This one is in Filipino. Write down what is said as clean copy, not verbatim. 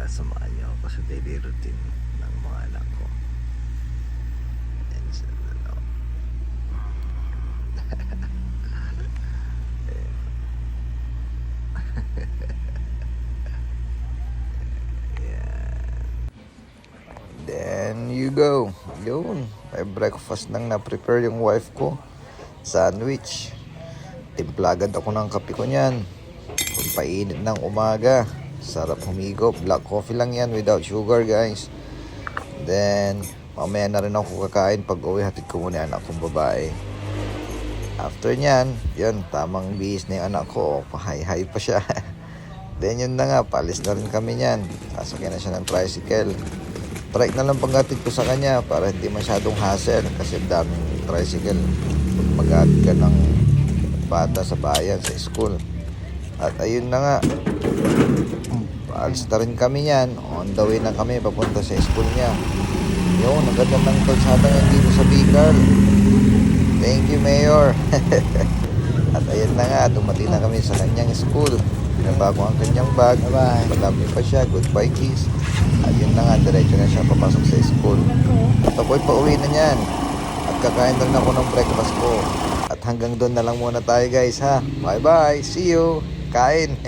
samahan niyo ako sa daily routine ng mga anak ko. And sa ano. Then you go. Yun. May breakfast nang na-prepare yung wife ko. Sandwich. Timplagad ako ng kape ko niyan. Pampainit ng umaga. Sarap humigop. Black coffee lang yan without sugar, guys. Then, mamaya na rin ako kakain pag uwi. Hatid ko muna yung anak kong babae. After nyan, yun, tamang bihis na yung anak ko. Pahay-hay pa siya. Then yun na nga, palis na rin kami nyan. Sasakyan na siya ng tricycle. Trike na lang paghatid ko sa kanya para hindi masyadong hassle kasi daming tricycle pag maghatid ka ng bata sa bayan, sa school. At ayun na nga, paalis na rin kami yan. On the way na kami papunta sa school niya. Yun, ang ganda ng kalsada nga dito sa Bicol. Thank you, Mayor. At ayun na nga, dumating na kami sa kanyang school. Pinabago ang kanyang bag. Madami pa siya. Goodbye, kiss. At yun na nga, diretso na siya papasok sa school. At ako'y pauwi na niyan. At kakain na rin ako ng breakfast ko. At hanggang doon na lang muna tayo, guys, ha. Bye-bye. See you. Kain.